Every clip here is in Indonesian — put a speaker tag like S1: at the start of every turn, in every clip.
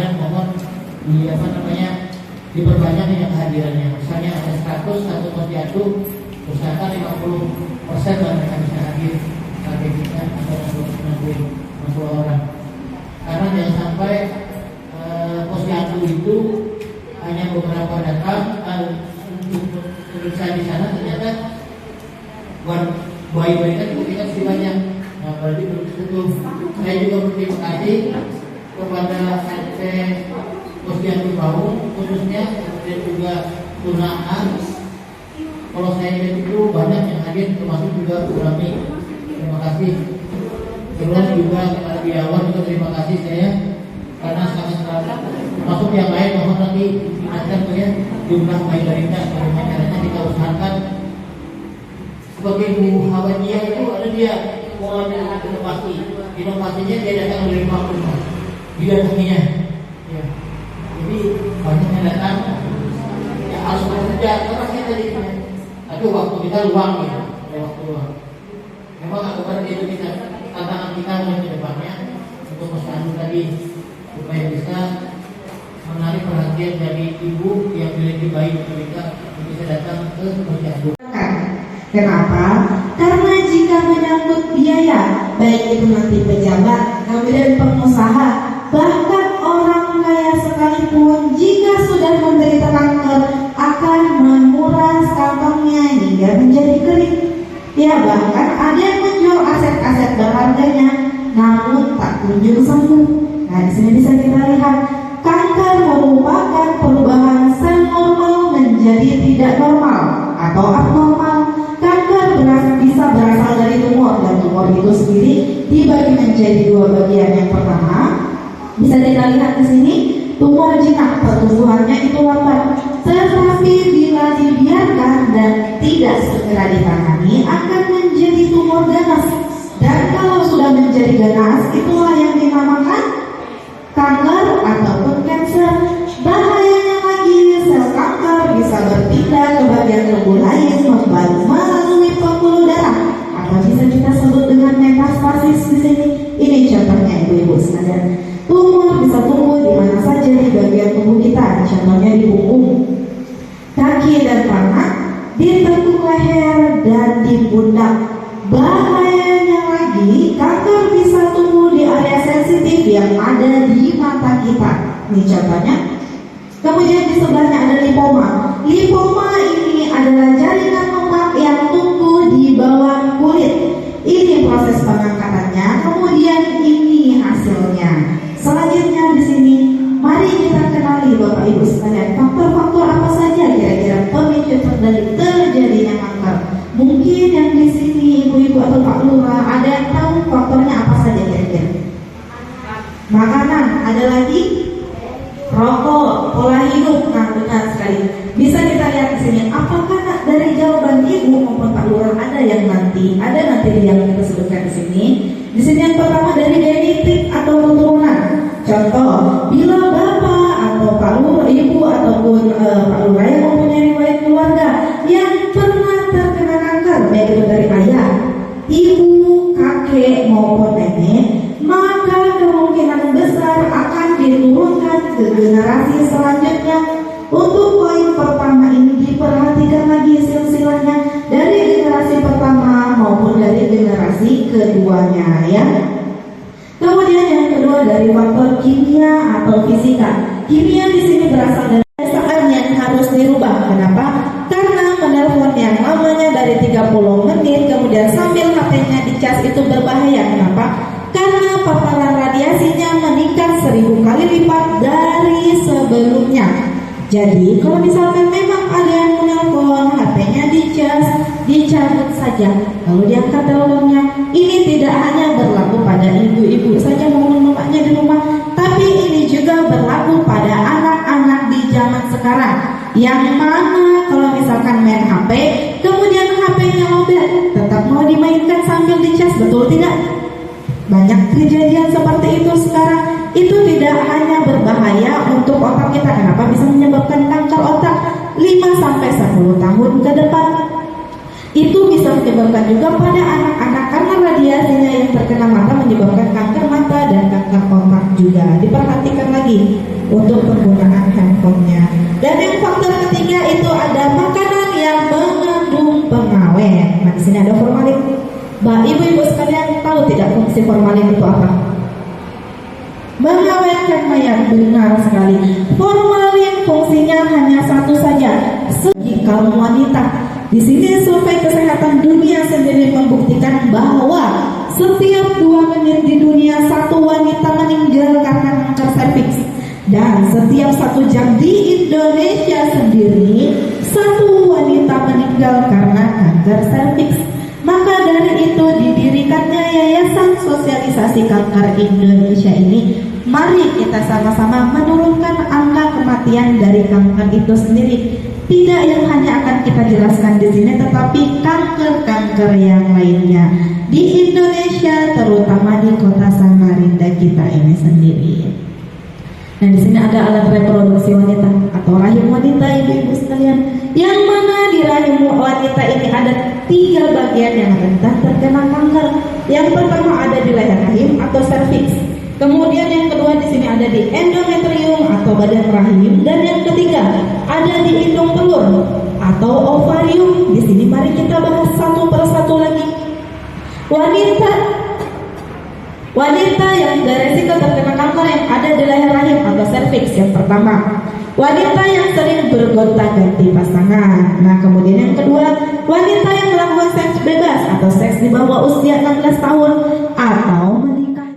S1: dan mohon di diperbanyak ya kehadirannya. Misalnya ada 100 satu posyandu, usahakan 50% lah mereka bisa hadir targetnya atau 60 orang. Karena jangan sampai posyandu itu hanya beberapa datang untuk periksa di sana, ternyata bayi-bayi kan kita masih banyak. Nah, berarti begitu. Saya juga berterima kasih kepada RT Posyandu Baung khususnya, kemudian juga Tunaan. Kalau saya lihat itu banyak yang hadir, termasuk juga Urami. Terima kasih. Terus juga kepada Biawan juga terima kasih saya, karena sangat termasuk yang lain. Mohon nanti diingatkan ya jumlah bayi balita, bagaimana caranya kita usahakan. Sebagai Bu Hawania itu ada dia polanya inovasinya dia datang dari rumah dia datanginya ya. Jadi banyak yang datang ya harus bekerja karena saya tadi tapi waktu kita luang ya, waktu luang. Memang bukan itu kita tantangan kita ke depannya untuk posyandu tadi supaya bisa menarik perhatian dari ibu yang memiliki bayi balita bisa datang ke posyandu.
S2: Kenapa? Karena jika menyangkut biaya, baik itu nanti pejabat, kemudian pengusaha, bahkan orang kaya sekalipun, jika sudah menderita kanker, akan menguras kantongnya hingga menjadi kering. Ya, bahkan ada yang menjual aset-aset berharganya, namun tak kunjung sembuh. Nah, di sini bisa kita lihat, kanker merupakan perubahan sel normal menjadi tidak normal atau abnormal. Kanker bisa berasal dari tumor, dan tumor itu sendiri dibagi menjadi dua bagian. Yang pertama bisa kita lihat di sini, tumor jinak, pertumbuhannya itu lambat, tetapi bila dibiarkan dan tidak segera ditangani akan menjadi tumor ganas. Dan kalau sudah menjadi ganas, itulah yang dinamakan kanker ataupun cancer. Bahayanya lagi, sel kanker bisa berpindah ke bagian tubuh lain, melalui pembuluh darah, atau bisa kita sebut dengan metastasis di sini. Ini contohnya ibu-ibu sekalian. Tumor bisa tumbuh di mana saja di bagian tubuh kita, contohnya di punggung, kaki dan tangan, di tengkuk leher dan di pundak. Bahayanya lagi, kanker bisa tumbuh di area sensitif yang ada di mata kita. Ini contohnya. Kemudian di sebelahnya ada lipoma. Lipoma ini adalah jaringan lemak yang tumbuh di bawah kulit. Ini proses pengangkatannya. Kemudian ini hasilnya. Selanjutnya di sini, mari kita kenali Bapak Ibu sekalian, faktor-faktor apa saja kira-kira pemicu dari terjadinya kanker. Mungkin yang di sini ibu-ibu atau Pak Lurah ada yang tahu faktornya apa saja kira-kira? Makanan, ada lagi? Rokok, pola hidup. Nah, benar sekali. Bisa kita lihat di sini. Apakah dari jawaban ibu maupun Pak Lurah ada nanti yang kita sebutkan di sini? Di sini yang pertama dari genetik atau keturunan. Contoh, bila bapak atau Pak Lurah, ibu ataupun Pak Lurah yang mempunyai riwayat keluarga yang pernah terkena kanker, baik itu dari ayah, ibu, kakek maupun nenek, maka kemungkinan besar akan diturunkan ke generasi selanjutnya. Untuk poin pertama ini diperhatikan lagi silsilahnya dari generasi pertama maupun dari generasi keduanya ya. Kemudian yang kedua dari faktor kimia atau fisika. Kimia di sini berasal dari kebiasaan yang harus dirubah. Kenapa? Karena menelpon yang lamanya dari 30 menit kemudian sambil HP-nya dicas itu berbahaya. Kenapa? Karena paparan radiasinya meningkat 1000 kali lipat dari sebelumnya. Jadi kalau misalkan memang ada yang menelpon, HP-nya dicas, dicabut saja, lalu diangkat teleponnya. Ini tidak hanya berlaku pada ibu-ibu saja maupun bapaknya di rumah, tapi ini juga berlaku pada anak-anak di zaman sekarang. Yang mana kalau misalkan main HP, kemudian HP-nya lobet, tetap mau dimainkan sambil dicas, betul tidak? Banyak kejadian seperti itu sekarang. Itu tidak hanya berbahaya untuk otak kita. Kenapa? Bisa menyebabkan kanker otak 5-10 tahun ke depan. Itu bisa menyebabkan juga pada anak-anak karena radiasinya yang terkena mata menyebabkan kanker mata dan kanker otak juga. Diperhatikan lagi. untuk penggunaan handphonenya. Dan yang faktor ketiga itu ada makanan yang mengandung pengawet. Nah, di sini ada formalin. Ibu-ibu sekalian tahu tidak fungsi formalin itu apa? Mengawetkan mayat, benar sekali. Formalin fungsinya hanya satu saja, segi kaum wanita. Di sini survei kesehatan dunia sendiri membuktikan bahwa setiap 2 menit di dunia 1 wanita meninggal karena kanker serviks. Dan setiap 1 jam di Indonesia sendiri 1 wanita meninggal karena kanker serviks. Maka dari itu didirikannya Yayasan Sosialisasi Kanker Indonesia ini. Mari kita sama-sama menurunkan angka kematian dari kanker itu sendiri. Tidak yang hanya akan kita jelaskan di sini, tetapi kanker-kanker yang lainnya di Indonesia, terutama di kota Samarinda kita ini sendiri. Nah, di sini ada alat reproduksi wanita atau rahim wanita, ibu-ibu sekalian. Yang mana di rahim wanita ini ada 3 bagian yang rentan terkena kanker. Yang pertama ada di leher rahim atau serviks. Kemudian yang kedua di sini ada di endometrium atau badan rahim, dan yang ketiga ada di indung telur atau ovarium. Di sini mari kita bahas satu persatu lagi. Wanita yang beresiko terkena kanker yang ada di leher rahim atau serviks. Yang pertama, wanita yang sering bergonta-ganti pasangan. Nah, kemudian yang kedua, wanita yang melakukan seks bebas atau seks di bawah usia 16 tahun atau menikah.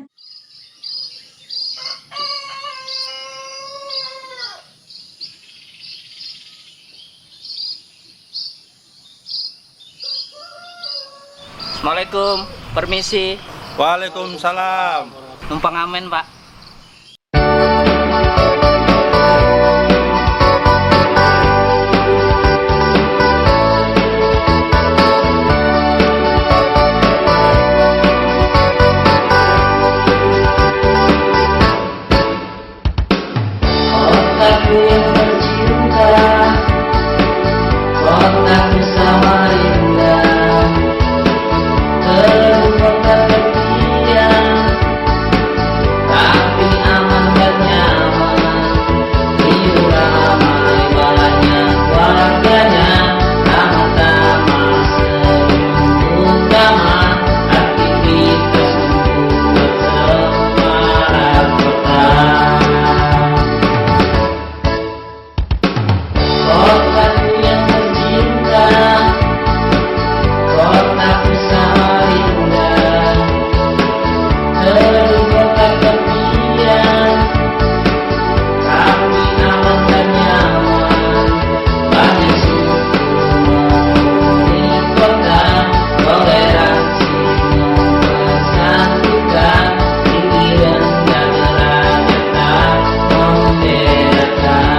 S3: Assalamualaikum, permisi.
S4: Waalaikumsalam.
S3: Numpang amen, Pak.
S5: Kotaku yang tercinta, kotaku Samarinda, kota tepian, tapi aman dan nyaman. Hiu ramai banyak warganya, taman-taman senyum utama, aktivitas untuk bercemara kota. Kotaku yang tercinta, kotaku Samarinda, kota tepian, tapi aman dan nyaman. Banyak suku menghuni kota, toleransi mempersatukan, tinggi rendah derajat tak membedakan.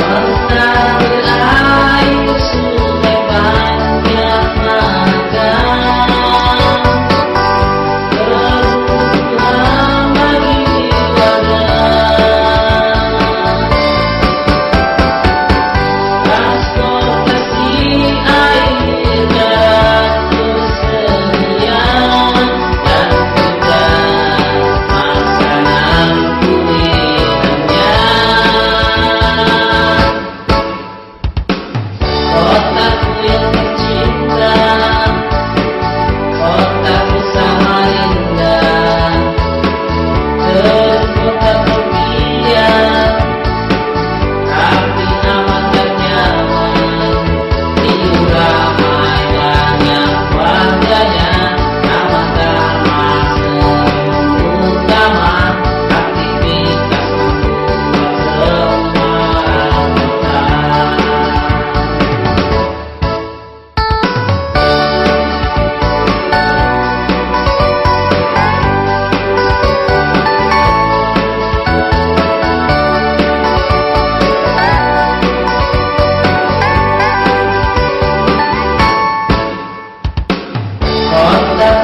S5: Mengalir air sungai panjang makan, kebutuhan bagi wadah. Transportasi air darat kesenian dan juga makanan kulinernya. Kotaku yang tercinta, kotaku Samarinda, kota tepian, tapi aman dan nyaman. Hiu ramai banyak warganya, taman-taman senyum utama, aktivitas untuk bercemara kota. Kotaku